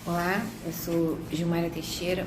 Olá, eu sou Gilmara Teixeira,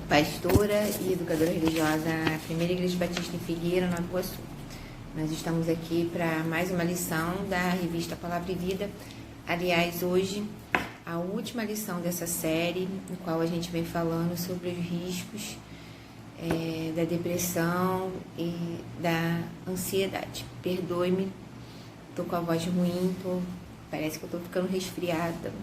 pastora e educadora religiosa na Primeira Igreja Batista em Figueira, Nova Iguaçu. Nós estamos aqui para mais uma lição da revista Palavra e Vida. Aliás, hoje, a última lição dessa série, no qual a gente vem falando sobre os riscos da depressão e da ansiedade. Perdoe-me, estou com a voz ruim, parece que eu estou ficando resfriada.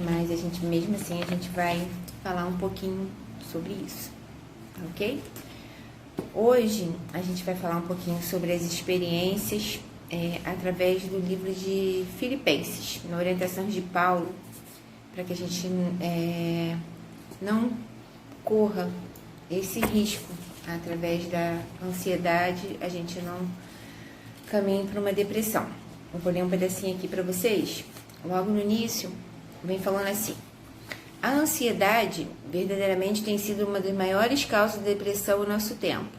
Mas mesmo assim, a gente vai falar um pouquinho sobre isso, ok? Hoje, a gente vai falar um pouquinho sobre as experiências através do livro de Filipenses, na orientação de Paulo, para que a gente não corra esse risco através da ansiedade, a gente não caminhe para uma depressão. Eu vou ler um pedacinho aqui para vocês. Logo no início, vem falando assim: a ansiedade verdadeiramente tem sido uma das maiores causas de depressão no nosso tempo.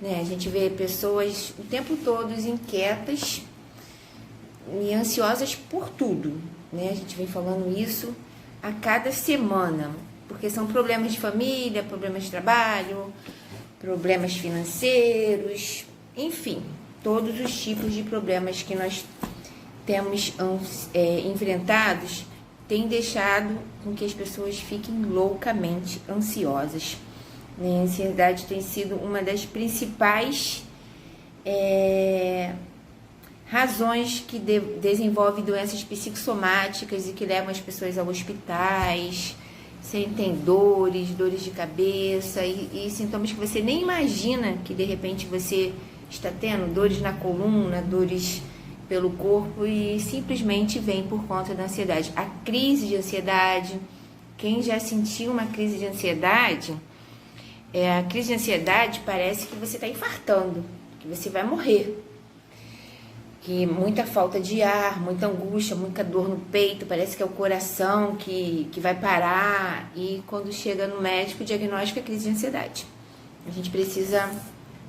A gente vê pessoas o tempo todo inquietas e ansiosas por tudo. A gente vem falando isso a cada semana, porque são problemas de família, problemas de trabalho, problemas financeiros, enfim, todos os tipos de problemas que nós temos enfrentados tem deixado com que as pessoas fiquem loucamente ansiosas. A ansiedade tem sido uma das principais razões que desenvolve doenças psicossomáticas e que levam as pessoas a hospitais, sentem dores de cabeça e sintomas que você nem imagina que de repente você está tendo, dores na coluna, dores pelo corpo, e simplesmente vem por conta da ansiedade. A crise de ansiedade, quem já sentiu uma crise de ansiedade, a crise de ansiedade parece que você está infartando, que você vai morrer, que muita falta de ar, muita angústia, muita dor no peito, parece que é o coração que vai parar, e quando chega no médico, o diagnóstico é crise de ansiedade. A gente precisa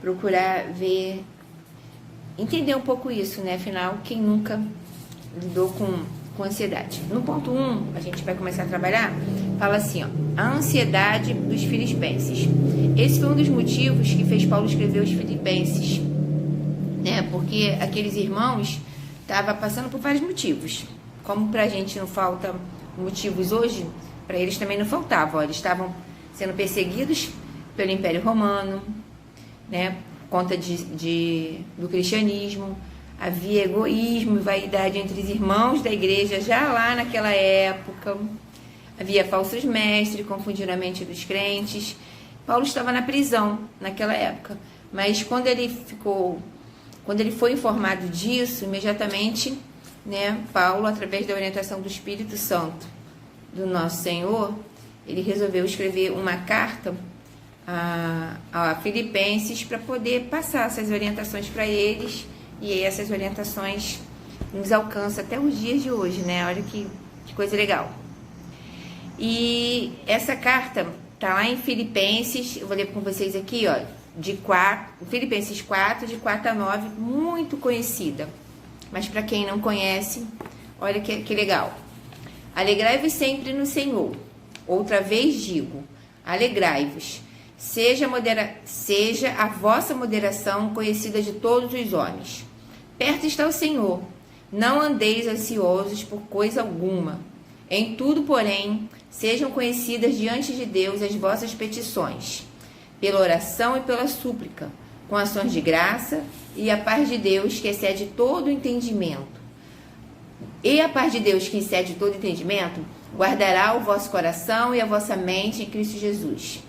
procurar entender um pouco isso, Afinal, quem nunca lidou com ansiedade? No ponto 1, a gente vai começar a trabalhar, fala assim, a ansiedade dos filipenses. Esse foi um dos motivos que fez Paulo escrever os Filipenses, porque aqueles irmãos estavam passando por vários motivos. Como pra gente não falta motivos hoje, para eles também não faltava. Eles estavam sendo perseguidos pelo Império Romano, por conta do cristianismo, havia egoísmo e vaidade entre os irmãos da igreja já lá naquela época, havia falsos mestres, confundindo a mente dos crentes. Paulo estava na prisão naquela época, mas quando ele foi informado disso, imediatamente, Paulo, através da orientação do Espírito Santo do nosso Senhor, ele resolveu escrever uma carta a Filipenses para poder passar essas orientações para eles, e essas orientações nos alcançam até os dias de hoje, Olha que coisa legal. E essa carta tá lá em Filipenses, eu vou ler com vocês aqui, Filipenses 4, de 4 a 9, muito conhecida, mas para quem não conhece, olha que legal. Alegrai-vos sempre no Senhor. Outra vez digo, alegrai-vos. Seja a vossa moderação conhecida de todos os homens. Perto está o Senhor. Não andeis ansiosos por coisa alguma. Em tudo, porém, sejam conhecidas diante de Deus as vossas petições, pela oração e pela súplica, com ações de graça, e a paz de Deus, que excede todo entendimento. E a paz de Deus, que excede todo entendimento, guardará o vosso coração e a vossa mente em Cristo Jesus.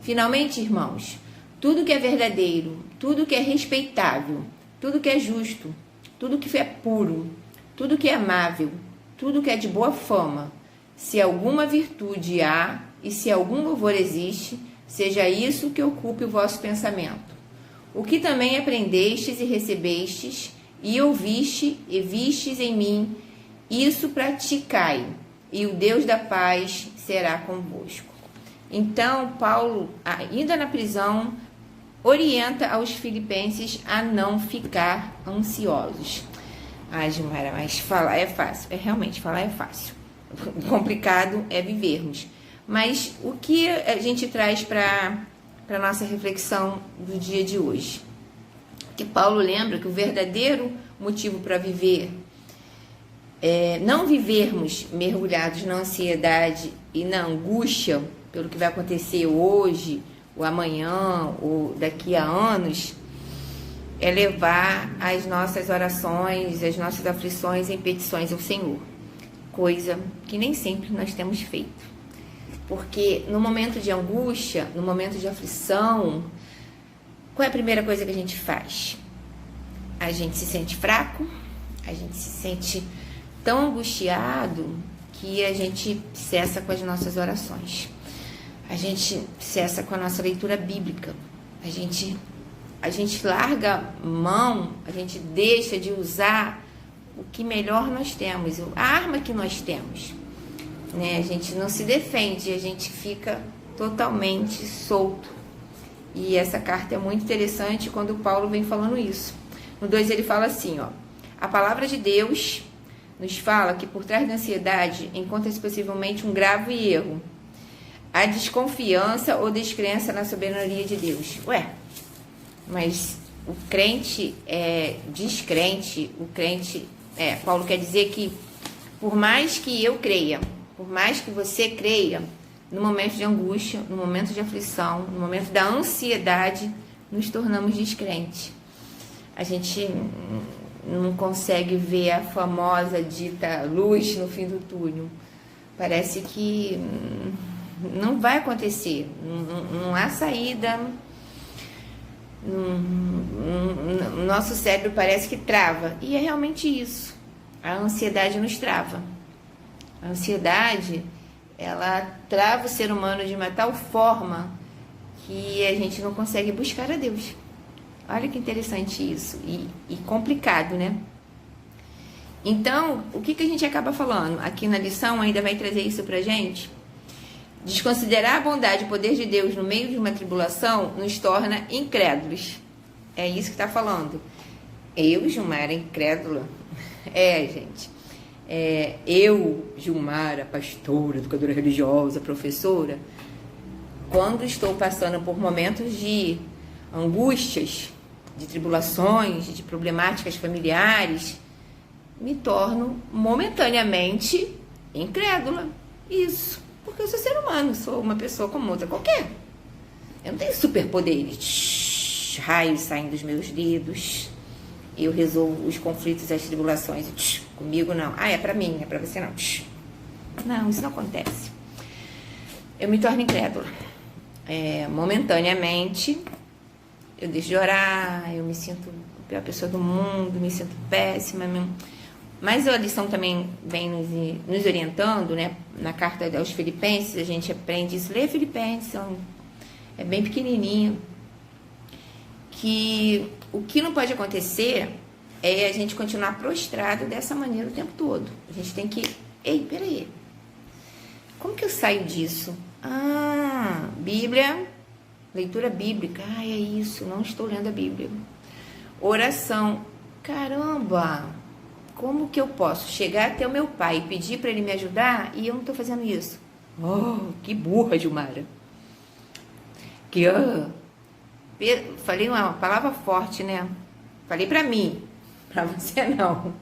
Finalmente, irmãos, tudo que é verdadeiro, tudo que é respeitável, tudo que é justo, tudo que é puro, tudo que é amável, tudo que é de boa fama, se alguma virtude há e se algum louvor existe, seja isso que ocupe o vosso pensamento. O que também aprendestes e recebestes, e ouviste e vistes em mim, isso praticai, e o Deus da paz será convosco. Então, Paulo, ainda na prisão, orienta aos filipenses a não ficar ansiosos. Ai, Gilmara, mas falar é fácil. Realmente, falar é fácil. complicado é vivermos. Mas o que a gente traz para a nossa reflexão do dia de hoje? Que Paulo lembra que o verdadeiro motivo para viver não vivermos mergulhados na ansiedade e na angústia pelo que vai acontecer hoje, ou amanhã, ou daqui a anos, é levar as nossas orações, as nossas aflições em petições ao Senhor, coisa que nem sempre nós temos feito. Porque no momento de angústia, no momento de aflição, qual é a primeira coisa que a gente faz? A gente se sente fraco, a gente se sente tão angustiado que a gente cessa com as nossas orações. A gente cessa com a nossa leitura bíblica. A gente larga mão, a gente deixa de usar o que melhor nós temos, a arma que nós temos. Né? A gente não se defende, a gente fica totalmente solto. E essa carta é muito interessante quando o Paulo vem falando isso. No 2 ele fala assim, ó: a palavra de Deus nos fala que por trás da ansiedade encontra-se possivelmente um grave erro, a desconfiança ou descrença na soberania de Deus. Ué, mas o crente é descrente, Paulo quer dizer que por mais que eu creia, por mais que você creia, no momento de angústia, no momento de aflição, no momento da ansiedade, nos tornamos descrentes. A gente não consegue ver a famosa dita luz no fim do túnel. Parece que não vai acontecer, não há saída. O nosso cérebro parece que trava, e é realmente isso. A ansiedade nos trava. A ansiedade, ela trava o ser humano de uma tal forma que a gente não consegue buscar a Deus. Olha que interessante isso, e complicado, né? Então, o que a gente acaba falando? Aqui na lição ainda vai trazer isso pra gente. Desconsiderar a bondade e o poder de Deus no meio de uma tribulação nos torna incrédulos. É isso que está falando. Eu, Gilmara, incrédula? Gente. Eu, Gilmara, pastora, educadora religiosa, professora, quando estou passando por momentos de angústias, de tribulações, de problemáticas familiares, me torno momentaneamente incrédula. Isso. Porque eu sou ser humano, sou uma pessoa como outra qualquer. Eu não tenho superpoderes. Raios saem dos meus dedos. Eu resolvo os conflitos e as tribulações. Comigo não. É pra mim, é pra você não. Não, isso não acontece. Eu me torno incrédula. Momentaneamente, eu deixo de orar, eu me sinto a pior pessoa do mundo, me sinto péssima. Mas a lição também vem nos orientando, né? Na carta aos Filipenses, a gente aprende isso. Lê Filipenses, é bem pequenininho. Que o que não pode acontecer é a gente continuar prostrado dessa maneira o tempo todo. A gente tem que... peraí. Como que eu saio disso? Bíblia, leitura bíblica. É isso, não estou lendo a Bíblia. Oração. Caramba! Como que eu posso chegar até o meu pai e pedir para ele me ajudar e eu não estou fazendo isso? Que burra, Gilmara. Falei uma palavra forte, né? Falei para mim, para você não.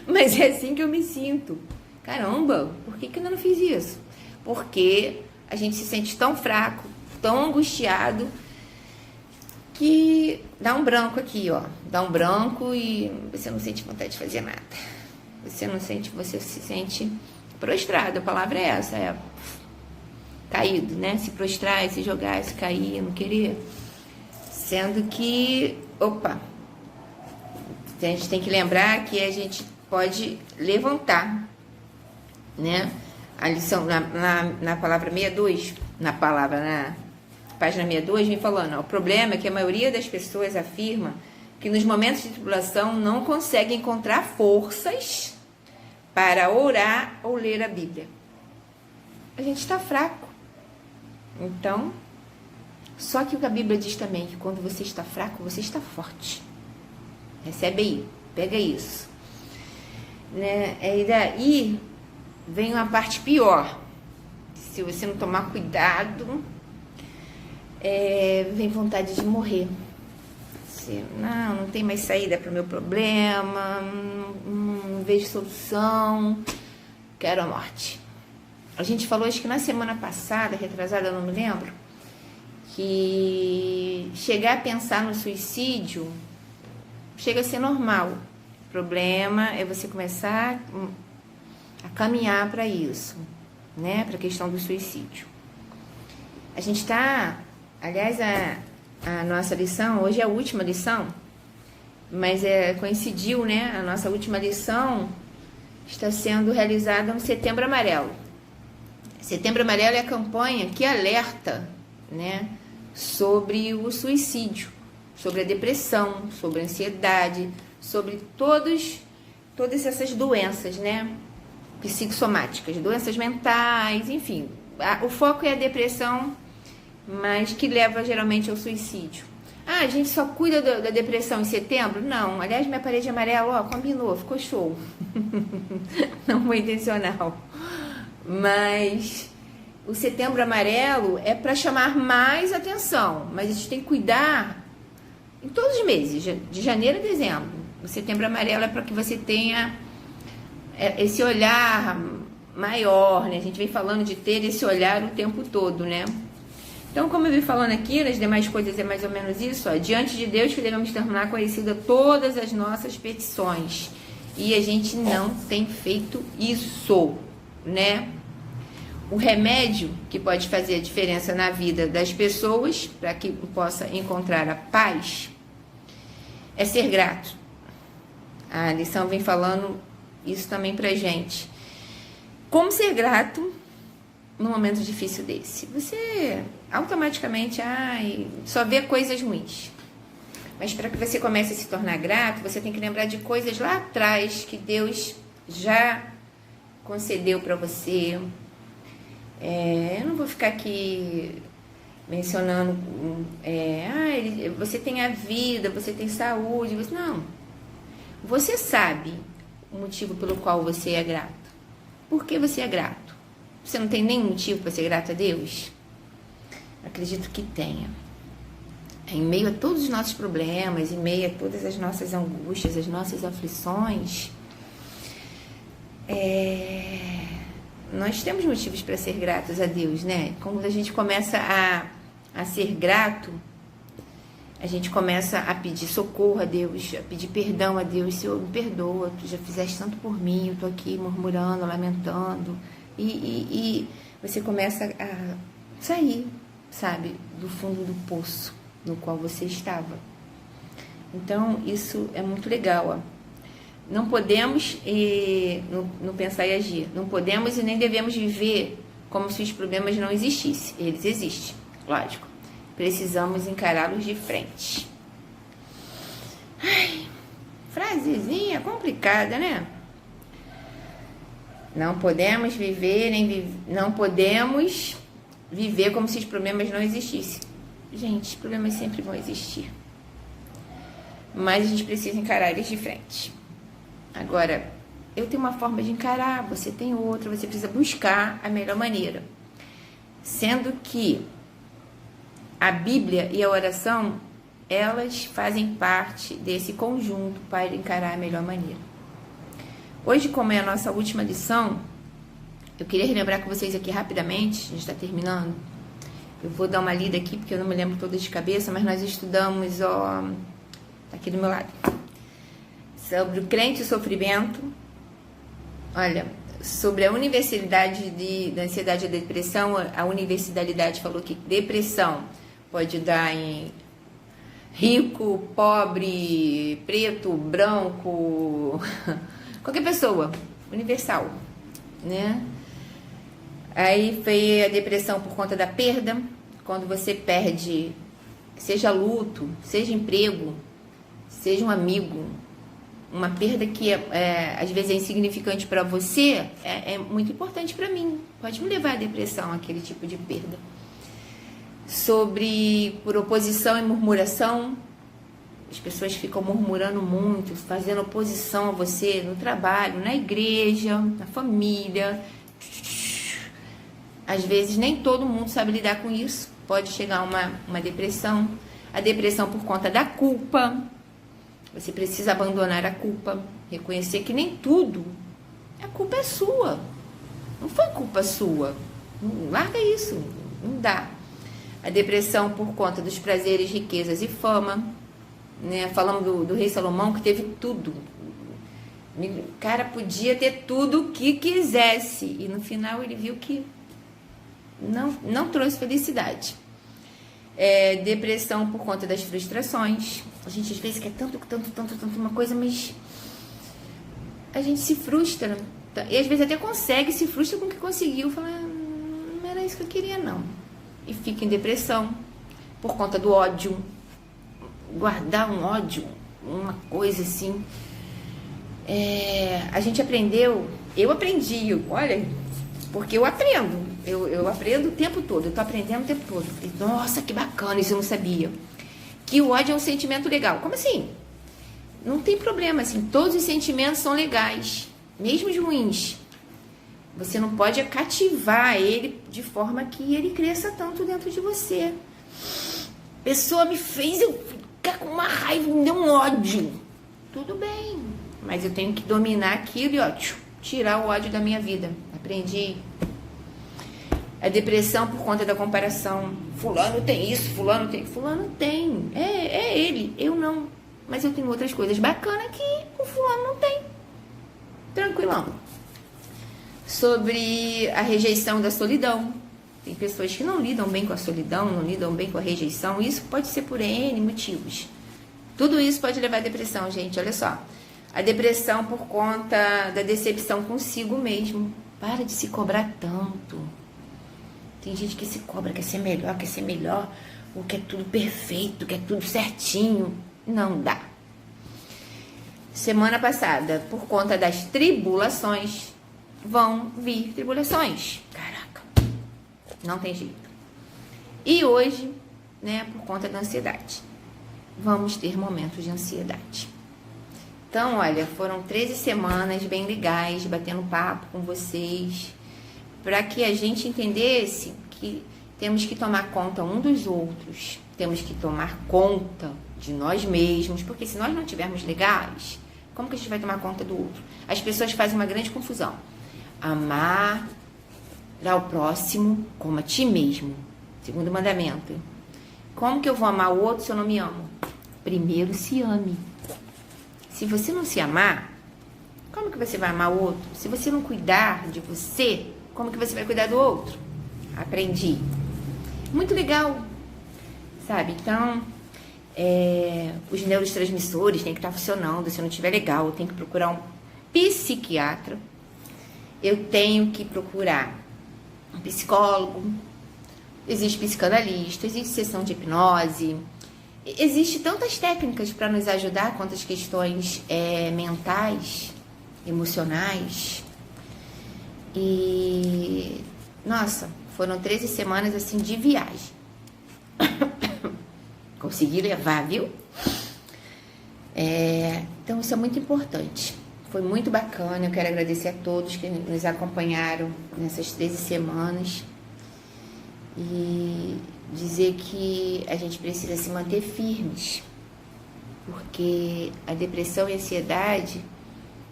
Mas é assim que eu me sinto. Caramba, por que eu não fiz isso? Porque a gente se sente tão fraco, tão angustiado, que dá um branco aqui, ó. Dá um branco e você não sente vontade de fazer nada. Você se sente prostrado. A palavra é essa, caído, né? Se prostrar, se jogar, se cair, não querer. Sendo que, a gente tem que lembrar que a gente pode levantar, né? A lição na palavra 62, na página 62, vem falando, o problema é que a maioria das pessoas afirma que nos momentos de tribulação não consegue encontrar forças para orar ou ler a Bíblia. A gente está fraco. Então, só que o que a Bíblia diz também, que quando você está fraco, você está forte. Recebe aí, pega isso. Né? E daí, vem uma parte pior. Se você não tomar cuidado, vem vontade de morrer. Você, não tem mais saída para o meu problema, não vejo solução, quero a morte. A gente falou, acho que na semana passada, retrasada, eu não me lembro, que chegar a pensar no suicídio chega a ser normal. O problema é você começar a caminhar para isso, né? Para a questão do suicídio. A gente está, aliás, a nossa lição, hoje é a última lição, mas coincidiu, né? A nossa última lição está sendo realizada no Setembro Amarelo. Setembro Amarelo é a campanha que alerta, né, sobre o suicídio, sobre a depressão, sobre a ansiedade, sobre todas essas doenças, né, psicossomáticas, doenças mentais, enfim. O foco é a depressão, mas que leva geralmente ao suicídio. A gente só cuida da depressão em setembro? Não. Aliás, minha parede amarela, combinou, ficou show. Não foi intencional. Mas o Setembro Amarelo é para chamar mais atenção. Mas a gente tem que cuidar em todos os meses, de janeiro a dezembro. O Setembro Amarelo é para que você tenha esse olhar maior, né? A gente vem falando de ter esse olhar o tempo todo, né? Então, como eu vim falando aqui, nas demais coisas é mais ou menos isso, diante de Deus que devemos tornar conhecida todas as nossas petições. E a gente não tem feito isso, né? O remédio que pode fazer a diferença na vida das pessoas, para que possa encontrar a paz, é ser grato. A lição vem falando isso também pra gente. Como ser grato num momento difícil desse? Você automaticamente só vê coisas ruins. Mas para que você comece a se tornar grato, você tem que lembrar de coisas lá atrás que Deus já concedeu para você. Eu não vou ficar aqui mencionando, você tem a vida, você tem saúde, não. Você sabe o motivo pelo qual você é grato. Por que você é grato? Você não tem nenhum motivo para ser grato a Deus? Acredito que tenha. Em meio a todos os nossos problemas, em meio a todas as nossas angústias, as nossas aflições, nós temos motivos para ser gratos a Deus, né? Quando a gente começa a ser grato, a gente começa a pedir socorro a Deus, a pedir perdão a Deus. Senhor, me perdoa, tu já fizeste tanto por mim, eu tô aqui murmurando, lamentando. E você começa a sair, sabe, do fundo do poço no qual você estava. Então, isso é muito legal, Não podemos, no pensar e agir, não podemos e nem devemos viver como se os problemas não existissem. Eles existem, lógico. Precisamos encará-los de frente. Frasezinha complicada, né? Não podemos viver como se os problemas não existissem. Gente, os problemas sempre vão existir. Mas a gente precisa encarar eles de frente. Agora, eu tenho uma forma de encarar, você tem outra, você precisa buscar a melhor maneira. Sendo que a Bíblia e a oração, elas fazem parte desse conjunto para encarar a melhor maneira. Hoje, como é a nossa última lição, eu queria relembrar com vocês aqui rapidamente, a gente está terminando. Eu vou dar uma lida aqui, porque eu não me lembro toda de cabeça, mas nós estudamos, tá aqui do meu lado, sobre o crente e o sofrimento. Olha, sobre a universalidade da ansiedade e da depressão, a universalidade falou que depressão pode dar em rico, pobre, preto, branco, qualquer pessoa, universal, né? Aí foi a depressão por conta da perda, quando você perde, seja luto, seja emprego, seja um amigo, uma perda que às vezes é insignificante para você, é muito importante para mim, pode me levar à depressão, aquele tipo de perda. Por oposição e murmuração, as pessoas ficam murmurando muito, fazendo oposição a você no trabalho, na igreja, na família. Às vezes nem todo mundo sabe lidar com isso. Pode chegar uma depressão. A depressão por conta da culpa. Você precisa abandonar a culpa. Reconhecer que nem tudo. A culpa é sua. Não foi culpa sua. Larga isso. Não dá. A depressão por conta dos prazeres, riquezas e fama. Né? Falamos do rei Salomão, que teve tudo. O cara podia ter tudo o que quisesse. E no final ele viu que não trouxe felicidade. Depressão por conta das frustrações. A gente às vezes quer tanto uma coisa, mas a gente se frustra. E às vezes até consegue, se frustra com o que conseguiu. Fala, não era isso que eu queria, não. E fica em depressão por conta do ódio. Guardar um ódio, uma coisa assim. A gente aprendeu, eu aprendi, olha, porque eu aprendo. Eu aprendo o tempo todo, eu tô aprendendo o tempo todo. Nossa, que bacana, isso eu não sabia. Que o ódio é um sentimento legal. Como assim? Não tem problema, assim, todos os sentimentos são legais, mesmo os ruins. Você não pode cativar ele de forma que ele cresça tanto dentro de você. A pessoa me fez eu ficar com uma raiva, me deu um ódio. Tudo bem, mas eu tenho que dominar aquilo e tirar o ódio da minha vida. Aprendi. A depressão por conta da comparação. Fulano tem isso, fulano tem. Fulano tem. É ele, eu não. Mas eu tenho outras coisas bacanas que o fulano não tem. Tranquilão. Sobre a rejeição da solidão. Tem pessoas que não lidam bem com a solidão, não lidam bem com a rejeição. Isso pode ser por N motivos. Tudo isso pode levar à depressão, gente. Olha só. A depressão por conta da decepção consigo mesmo. Para de se cobrar tanto. Tem gente que se cobra, quer ser melhor, ou quer tudo perfeito, quer tudo certinho. Não dá. Semana passada, por conta das tribulações, vão vir tribulações. Caraca, não tem jeito. E hoje, né, por conta da ansiedade, vamos ter momentos de ansiedade. Então, olha, foram 13 semanas bem legais, batendo papo com vocês, para que a gente entendesse que temos que tomar conta um dos outros, temos que tomar conta de nós mesmos, porque se nós não estivermos legais, como que a gente vai tomar conta do outro? As pessoas fazem uma grande confusão. Amar ao próximo como a ti mesmo, segundo mandamento. Como que eu vou amar o outro se eu não me amo? Primeiro se ame. Se você não se amar, como que você vai amar o outro? Se você não cuidar de você, como que você vai cuidar do outro? Aprendi. Muito legal, sabe? Então, os neurotransmissores têm que estar funcionando. Se não estiver legal, eu tenho que procurar um psiquiatra. Eu tenho que procurar um psicólogo. Existe psicanalista, existe sessão de hipnose. Existem tantas técnicas para nos ajudar quanto às questões mentais, emocionais. E, nossa, foram 13 semanas assim de viagem. Consegui levar, viu? Então isso é muito importante. Foi muito bacana. Eu quero agradecer a todos que nos acompanharam nessas 13 semanas. E dizer que a gente precisa se manter firmes. Porque a depressão e a ansiedade,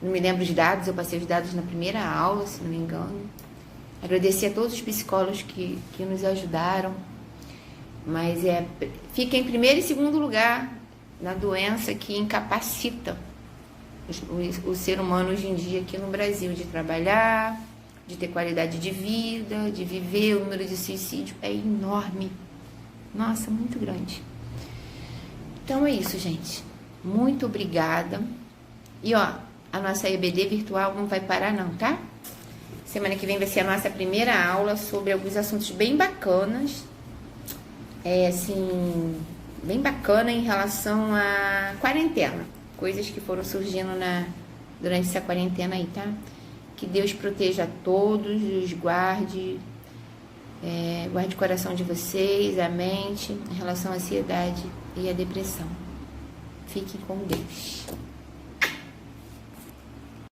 não me lembro os dados, eu passei os dados na primeira aula, se não me engano. Agradecer a todos os psicólogos que nos ajudaram. Mas fica em primeiro e segundo lugar na doença que incapacita o ser humano hoje em dia aqui no Brasil de trabalhar, de ter qualidade de vida, de viver. O número de suicídio é enorme. Nossa, muito grande. Então é isso, gente. Muito obrigada. E ó, a nossa EBD virtual não vai parar não, tá? Semana que vem vai ser a nossa primeira aula sobre alguns assuntos bem bacanas. Assim, bem bacana em relação à quarentena. Coisas que foram surgindo durante essa quarentena aí, tá? Que Deus proteja a todos, os guarde, guarde o coração de vocês, a mente, em relação à ansiedade e à depressão. Fiquem com Deus.